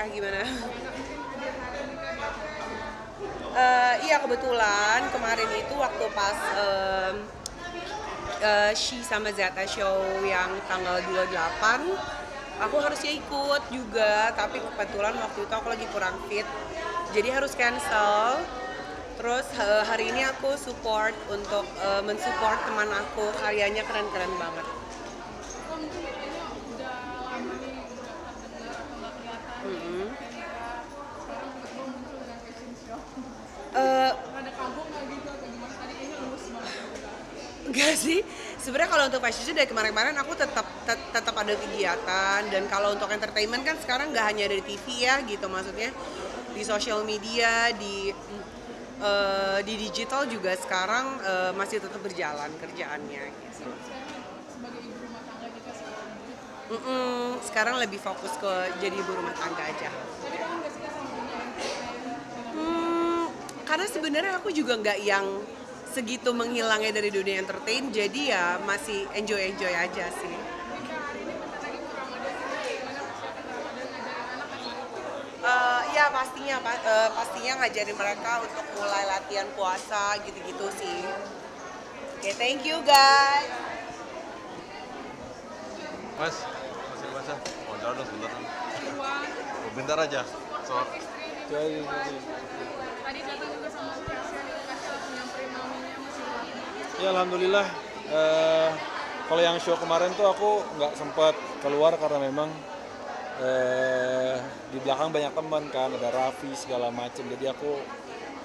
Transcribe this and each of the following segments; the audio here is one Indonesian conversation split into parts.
Ya gimana? Iya kebetulan kemarin itu waktu pas She sama Zeta show yang tanggal 28 aku harusnya ikut juga, tapi kebetulan waktu itu aku lagi kurang fit jadi harus cancel. Terus hari ini aku support untuk mensupport teman aku, karyanya keren-keren banget. Oh mungkin kayaknya udah lama nih udah pernah dengar atau nggak kelihatan di Mm-mm. Venetia. Sekarang tiba-tiba muncul dengan fashion show. Eh, Ada kagum nggak gitu atau gimana? Tadi kayaknya lumus banget udah. Enggak sih, sebenarnya kalau untuk fashion show dari kemarin-kemarin aku tetap ada kegiatan, dan kalau untuk entertainment kan sekarang nggak hanya dari TV ya gitu, maksudnya di social media, di digital juga sekarang masih tetap berjalan kerjaannya gitu. Sekarang sebagai ibu rumah tangga juga sekarang. Sekarang lebih fokus ke jadi ibu rumah tangga aja. Tapi kamu nggak suka sama dunia entertain? Karena sebenarnya aku juga nggak yang segitu menghilangnya dari dunia entertain, jadi ya masih enjoy aja sih. Jika hari ini bentar lagi mau Ramadan, gimana persiapan Ramadan ngajarin anak atau Ya pastinya ngajarin mereka untuk mulai latihan puasa gitu-gitu sih. Oke, thank you guys. Mas, masih basah. Oh, jangan dong, sebentar dong. Iwan, Oh, bentar aja. So, istri ini tadi datang juga sama Kasya nih, Kasya langsung nyamperin maminya masih kuat. Ya alhamdulillah. Kalau yang show kemarin tuh aku nggak sempat keluar karena memang di belakang banyak teman kan, ada Raffi segala macem. Jadi aku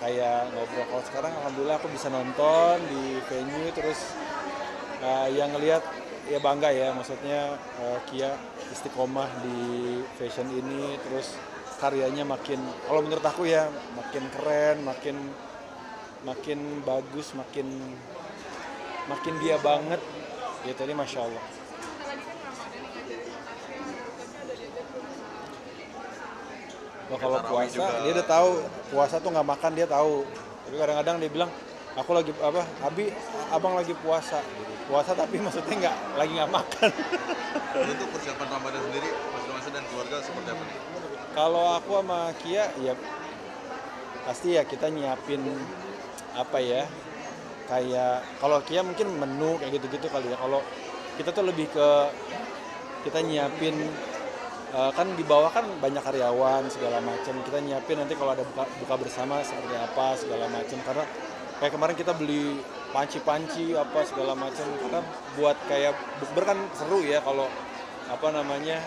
kayak ngobrol. Kalau sekarang alhamdulillah aku bisa nonton di venue, terus yang ngelihat ya bangga ya, maksudnya Kia istiqomah di fashion ini, terus karyanya makin, kalau menurut aku ya makin keren, makin bagus, makin dia banget gitu. Jadi masya Allah. Bentar lagi kan Ramadan nih ngajarin Kasya, Kasya udah diajar belum? Nah, kalau Tarawih puasa juga. dia udah tahu, puasa tuh nggak makan dia tahu. Tapi kadang-kadang dia bilang, aku lagi apa, abang lagi puasa gitu. Puasa tapi maksudnya nggak makan. untuk persiapan Ramadan sendiri, Mas Mas dan keluarga seperti apa nih? Kalau aku sama Kia ya pasti ya kita nyiapin apa ya, kayak kalau Kia mungkin menu kayak gitu-gitu kali ya. Kalau kita tuh lebih ke kita nyiapin kan di bawah kan banyak karyawan segala macam, kita nyiapin nanti kalau ada buka bersama seperti apa segala macam. Karena kayak kemarin kita beli panci apa segala macam, karena buat kayak bukber kan seru ya kalau apa namanya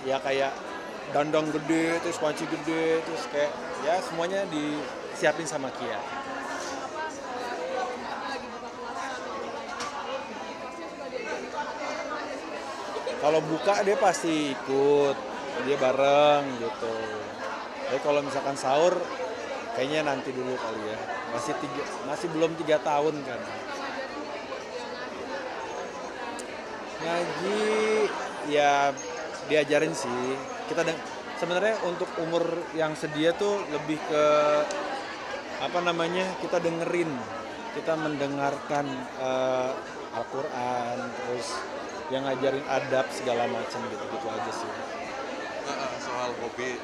ya kayak dandang gede, terus panci gede, terus kayak ya semuanya disiapin sama Kia. Apa setelah lagi buka puasa atau lagi sahur, Kasya suka diajarin atau Kalau buka dia pasti ikut, dia bareng gitu. Tapi kalau misalkan sahur kayaknya nanti dulu kali ya, masih belum 3 tahun kan. Ngaji ya diajarin sih. Sebenarnya untuk umur yang sedia tuh lebih ke apa namanya, kita dengerin, kita mendengarkan Al-Quran, terus yang ngajarin adab segala macam gitu aja sih. Soal hobi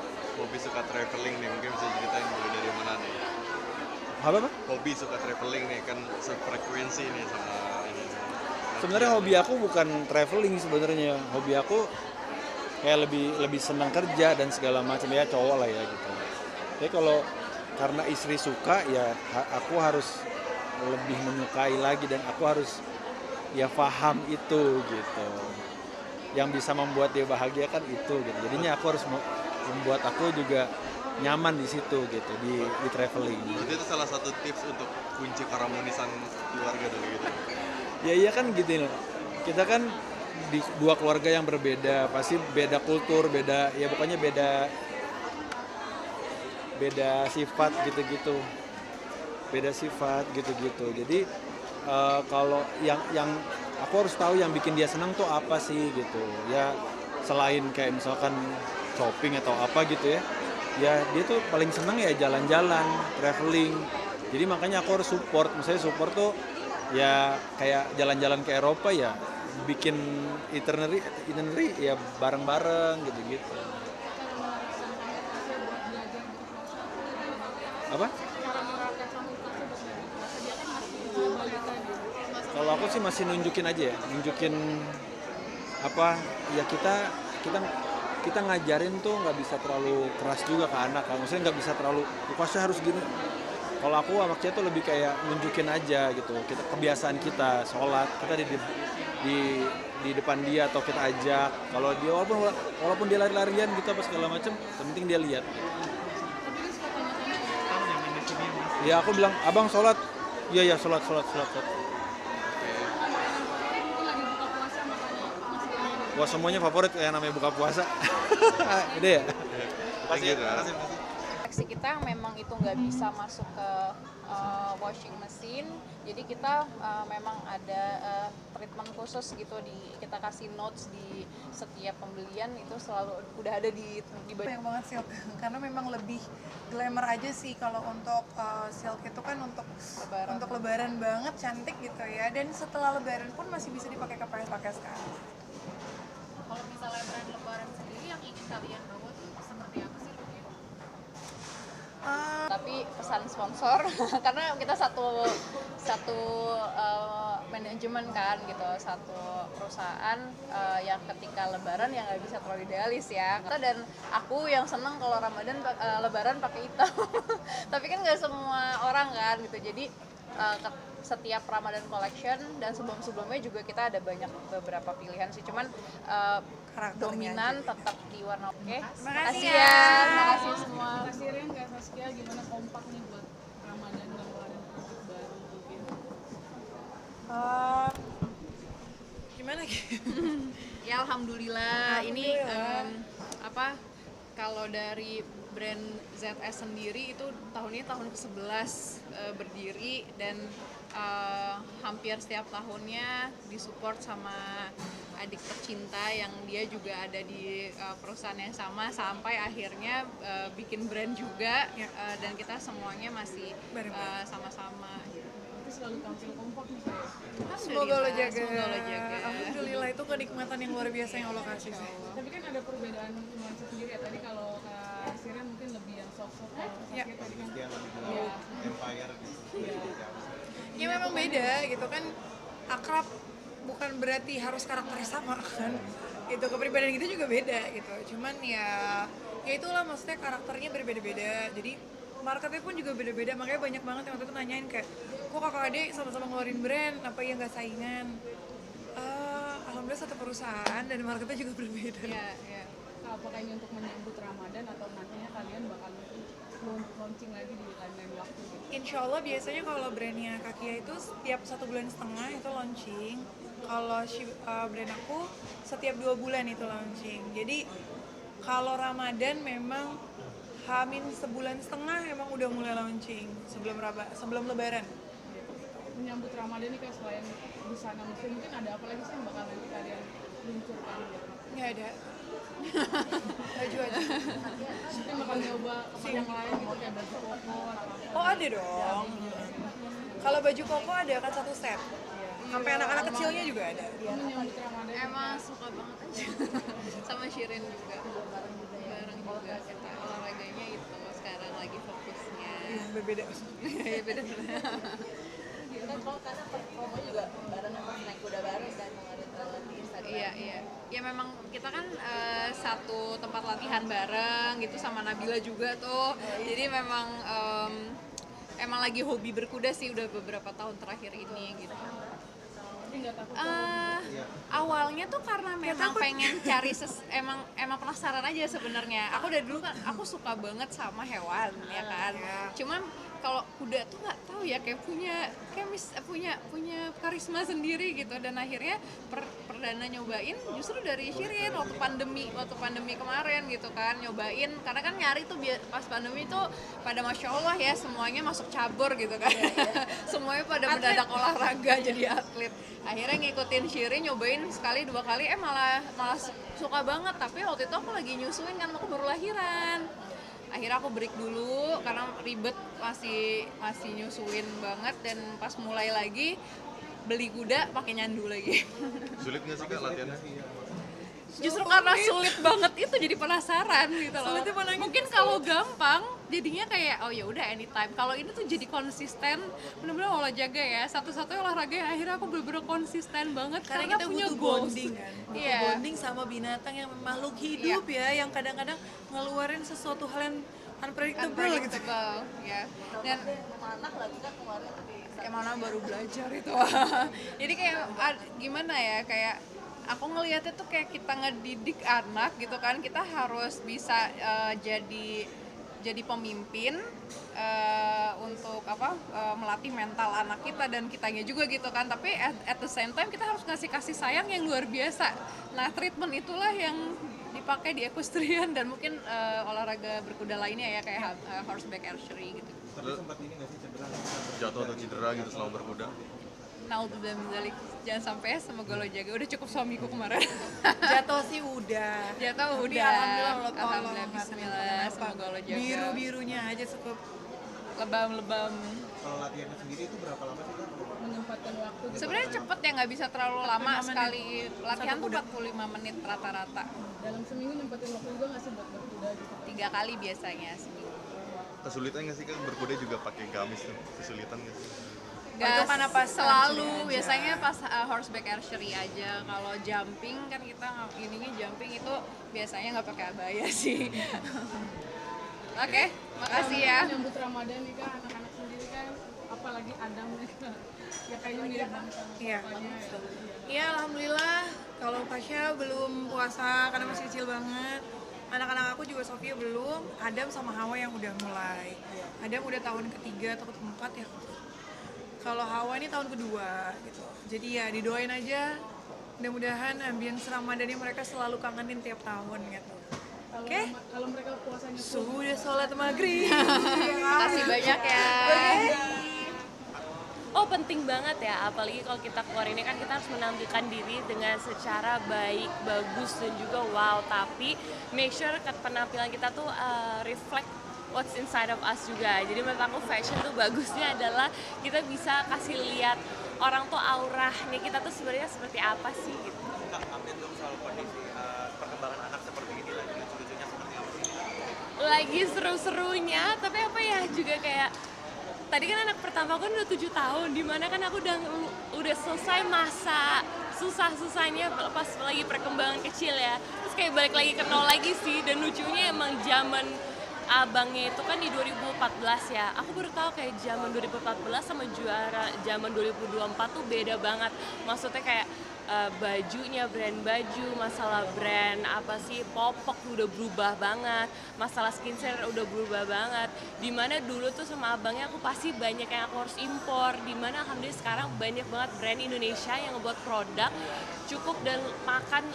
suka traveling nih, mungkin bisa ceritain dulu dari mana nih? Apa? Hobi suka traveling nih, kan sefrekuensi nih sama ini. Sebenarnya hobi aku bukan traveling sebenarnya. Hobi aku kayak lebih senang kerja dan segala macam, ya cowok lah ya gitu. Tapi kalau karena istri suka ya aku harus lebih menyukai lagi, dan aku harus ya paham itu gitu. Yang bisa membuat dia bahagia kan itu gitu. Jadinya aku harus membuat aku juga nyaman di situ gitu, di traveling. Berarti itu salah satu tips untuk kunci keharmonisan keluarga dulu gitu. Ya iya kan gitu. Kita kan di dua keluarga yang berbeda, pasti beda kultur, beda ya pokoknya beda sifat gitu-gitu. Beda sifat gitu-gitu. Jadi kalau yang aku harus tahu yang bikin dia senang tuh apa sih gitu. Ya selain kayak misalkan shopping atau apa gitu ya. Ya dia tuh paling senang ya jalan-jalan, traveling. Jadi makanya aku harus support. Misalnya support tuh ya kayak jalan-jalan ke Eropa ya bikin itinerary ya bareng-bareng gitu-gitu. Apa? Kalau aku sih masih nunjukin aja ya, nunjukin apa ya kita ngajarin tuh nggak bisa terlalu keras juga ke anak kan, maksudnya nggak bisa terlalu pokoknya harus gini. Kalau aku sama Kia tuh lebih kayak nunjukin aja gitu, kita kebiasaan kita sholat, kita di depan dia atau kita ajak, kalau dia walaupun dia lari-larian gitu apa segala macam, yang penting dia lihat. Ya aku bilang, abang sholat, iya sholat. Wah semuanya favorit yang namanya buka puasa. Gede ya? Thank you, Ra. Koleksi kita memang itu nggak bisa masuk ke washing machine, jadi kita memang ada treatment khusus gitu, kita kasih notes di setiap pembelian, itu selalu udah ada di Banyak banget silk karena memang lebih glamour aja sih kalau untuk silk itu kan untuk lebaran banget, cantik gitu ya, dan setelah lebaran pun masih bisa dipakai sekarang. Kalau misalnya brand lebaran sendiri yang ingin kalian bawa tuh seperti apa sih? Tapi pesan sponsor karena kita satu manajemen kan gitu, satu perusahaan yang ketika lebaran yang nggak bisa terlalu idealis ya. Dan aku yang seneng kalau Ramadan lebaran pakai hitam tapi kan nggak semua orang kan gitu, jadi setiap Ramadan collection dan sebelumnya juga kita ada beberapa pilihan sih, cuman dominan tetap di warna oke. Terima kasih ya. Terima kasih semua. Kasih Rin, Kak Saskia, gimana kompak nih buat Ramadan dan ngeluarin produk baru mungkin? Gimana gitu? Ya alhamdulillah. Ini kalau dari brand ZS sendiri itu tahun ke-11 berdiri, dan hampir setiap tahunnya disupport sama adik tercinta yang dia juga ada di perusahaan yang sama, sampai akhirnya bikin brand juga, dan kita semuanya masih sama-sama. Itu selalu tampil kompak nih kayak. Semoga lo jaga. Alhamdulillah, itu kenikmatan yang luar biasa yang Allah kasih sih. Tapi kan ada perbedaan nuansa sendiri ya. Tadi kalau Kak Siren mungkin lebih yang soft-soft, ya. Tadi kan Empire gitu. Ya memang beda gitu kan, akrab bukan berarti harus karakternya sama kan, itu kepribadian kita juga beda gitu, cuman ya itulah maksudnya karakternya berbeda-beda, jadi marketnya pun juga beda-beda, makanya banyak banget yang waktu itu nanyain kayak kok kakak adik sama-sama ngeluarin brand, apa ya nggak saingan? Alhamdulillah satu perusahaan dan marketnya juga berbeda. Ya. Apakah ini untuk menyambut Ramadan atau nantinya kalian bakal launching lagi di lain-lain waktu gitu? Insya Allah biasanya kalau brandnya Kakia itu setiap 1,5 bulan itu launching. Kalau brand aku setiap 2 bulan itu launching. Jadi kalau Ramadan memang Hamin 1,5 bulan emang udah mulai launching sebelum Lebaran. Menyambut Ramadan nih Kak, selain busana muslim mungkin ada apa lagi sih yang bakal nanti kalian luncurkan gitu? Nggak ada. Baju aja. Mungkin bakal nyoba yang lain gitu kayak baju koko atau apa? Oh ada dong. Kalau baju koko ada kan 1 set. Sampai anak-anak kecilnya juga ada. Menyambut Ramadan. Emang suka banget aja. Sama Shirin juga. Bareng juga kita olahraganya itu sekarang lagi fokusnya. Berbeda. Ya beda. Kan karena promo juga bareng sama naik kuda baru kan kemarin di Instagram. Iya. Ya memang kita kan satu tempat latihan bareng gitu sama Nabila juga tuh. Jadi memang emang lagi hobi berkuda sih udah beberapa tahun terakhir ini gitu. Awalnya tuh karena memang pengen cari emang penasaran aja sebenarnya. Aku dari dulu kan aku suka banget sama hewan ya kan. Cuman kalau kuda tuh nggak tahu ya kayak punya karisma sendiri gitu, dan akhirnya perdana nyobain justru dari Shirin waktu pandemi kemarin gitu kan, nyobain karena kan nyari tuh pas pandemi tuh pada Masya Allah ya semuanya masuk cabur gitu kan. Semuanya pada mendadak olahraga jadi atlet. Akhirnya ngikutin Shirin, nyobain sekali 2 kali malah suka banget, tapi waktu itu aku lagi nyusuin kan, aku baru lahiran. Akhirnya aku break dulu karena ribet, masih nyusuin banget, dan pas mulai lagi beli kuda pakai nyandu lagi. Sulit nggak sih Kak latihannya? Justru karena sulit banget itu jadi penasaran gitu loh. Sulitnya mana gitu? Mungkin kalau gampang jadinya kayak oh ya udah anytime. Kalau ini tuh jadi konsisten, benar-benar olahraga ya. Satu-satunya olahraga yang akhirnya aku bener-bener konsisten banget Karena kita punya butuh goals. bonding kan, butuh Iya. bonding sama binatang yang makhluk hidup ya, yang kadang-kadang ngeluarin sesuatu hal yang unpredictable gitu. Unpredictable, ya. Dan Sama anak lagi kan kemarin di kayak mana baru belajar itu. Jadi kayak gimana ya, kayak aku ngelihatnya tuh kayak kita ngedidik anak gitu kan, kita harus bisa jadi pemimpin untuk melatih mental anak kita dan kitanya juga gitu kan, tapi at the same time kita harus ngasih kasih sayang yang luar biasa. Nah treatment itulah yang dipakai di equestrian dan mungkin olahraga berkuda lainnya ya kayak horseback archery gitu. Jatuh atau cedera gitu selama berkuda? Naudzubillah min dzalik, jangan sampai, semoga lo jaga. Udah cukup suamiku kemarin. Jatuh sih udah. Jatuh Tapi udah. alhamdulillah lo tolong. Alhamdulillah, bismillah, semoga lo jaga. Biru-birunya aja cukup. Lebam-lebam. Kalau latihannya sendiri itu berapa lama sih Kak? Menyempatkan waktu. Sebenarnya cepet ya, nggak bisa terlalu lama 45 sekali latihan Satu tuh kuda. 45 menit rata-rata. Dalam seminggu nyempetin waktu juga nggak sih buat berkuda gitu? 3 kali biasanya seminggu. Kesulitan nggak sih Kak berkuda juga pakai gamis tuh? Kesulitan nggak sih? itu karena pas selalu archery aja. biasanya pas horseback archery aja. Kalau jumping kan kita ininya jumping itu biasanya nggak pakai abaya sih. Oke, makasih ya. Menyambut Ramadan nih Kak, anak-anak sendiri kan, apalagi Adam nih Kak. Ya kayaknya mirip banget sama bapaknya ya. Iya, alhamdulillah. Kalau Pasha belum puasa karena masih kecil banget. Anak-anak aku juga Sofia belum. Adam sama Hawa yang udah mulai. Adam udah tahun ketiga atau keempat ya. Kalau Hawa ini tahun kedua gitu. Jadi ya didoain aja. Mudah-mudahan ambience Ramadannya mereka selalu kangenin tiap tahun gitu. Oke? Kalau mereka puasanya Sudah sholat maghrib. Makasih banyak ya. Oh penting banget ya, apalagi kalau kita keluar ini kan kita harus menampilkan diri dengan secara baik, bagus dan juga wow. Tapi make sure penampilan kita tuh reflect what's inside of us juga. Jadi menurut aku fashion tuh bagusnya adalah kita bisa kasih lihat orang tuh auranya kita tuh sebenarnya seperti apa sih gitu. Kak, update dong soal kondisi perkembangan anak seperti ini lagi, lucu-lucunya seperti apa sih? Lagi seru-serunya, tapi apa ya juga kayak tadi kan anak pertama kan udah 7 tahun, dimana kan aku udah selesai masa susah-susahnya pas lagi perkembangan kecil ya. Terus kayak balik lagi ke nol lagi sih, dan lucunya emang zaman abangnya itu kan di 2014 ya. Aku baru tahu kayak zaman 2014 sama juara zaman 2024 tuh beda banget. Maksudnya kayak bajunya, brand baju, masalah brand apa sih popok udah berubah banget, masalah skincare udah berubah banget. Dimana dulu tuh sama abangnya aku pasti banyak yang aku harus impor, dimana alhamdulillah sekarang banyak banget brand Indonesia yang ngebuat produk cukup dan makan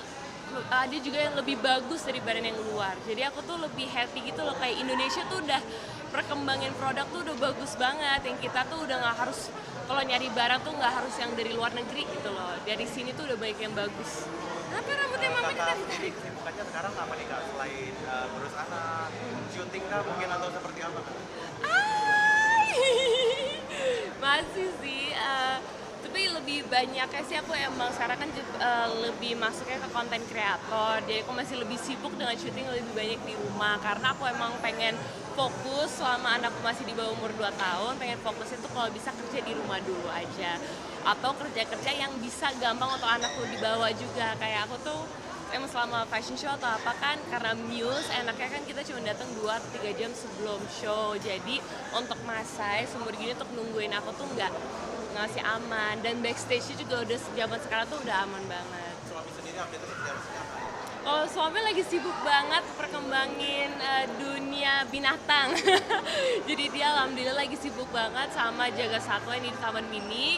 ada juga yang lebih bagus dari brand yang luar. Jadi aku tuh lebih happy gitu loh, kayak Indonesia tuh udah perkembangin produk tuh udah bagus banget, yang kita tuh udah nggak harus kalau nyari barang tuh nggak harus yang dari luar negeri gitu loh. Dari sini tuh udah banyak yang bagus. Apa rambutnya mama ditarik-tarik? Kesibukannya sekarang apa nih Kak? Selain ngurus anak, syuting kah mungkin atau seperti apa Kak? Masih sih, tapi lebih banyaknya sih aku emang sekarang kan lebih masuknya ke konten kreator. Jadi aku masih lebih sibuk dengan syuting lebih banyak di rumah karena aku emang pengen fokus selama anakku masih di bawah umur 2 tahun, pengen fokus itu kalau bisa kerja di rumah dulu aja atau kerja-kerja yang bisa gampang untuk anakku dibawa juga. Kayak aku tuh emang selama fashion show atau apa kan karena Muse enaknya kan kita cuma datang 2-3 jam sebelum show, jadi untuk masai seumur gini untuk nungguin aku tuh nggak ngasih aman, dan backstage juga udah zaman sekarang tuh udah aman banget. Suami sendiri update seperti apa sih Kak? Oh, suami lagi sibuk banget perkembangin dunia binatang. Jadi dia alhamdulillah lagi sibuk banget sama jaga satwa ini di Taman Mini.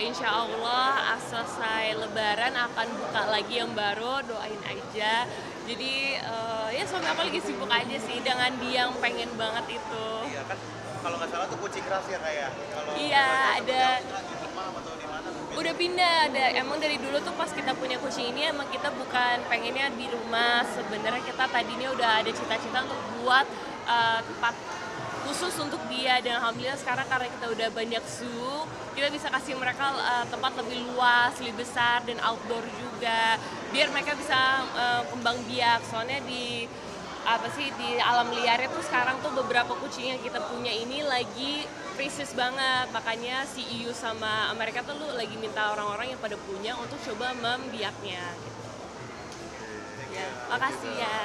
Insya Allah selesai Lebaran akan buka lagi yang baru, doain aja. Jadi ya suami aku lagi sibuk aja sih dengan dia yang pengen banget itu. Iya kan, kalau nggak salah tuh kucing keras ya Kak ya? Kalau Iya, ada. di rumah atau di mana? Udah pindah, emang dari dulu tuh pas kita punya kucing ini emang kita bukan pengennya di rumah. Sebenarnya kita tadinya udah ada cita-cita untuk buat tempat khusus untuk dia. Dan alhamdulillah sekarang karena kita udah banyak zoo, kita bisa kasih mereka tempat lebih luas, lebih besar, dan outdoor juga biar mereka bisa kembang biak. Soalnya di alam liarnya tuh sekarang tuh beberapa kucing yang kita punya ini lagi krisis banget, makanya si EU sama Amerika tuh lagi minta orang-orang yang pada punya untuk coba membiaknya gitu. Ya, makasih ya.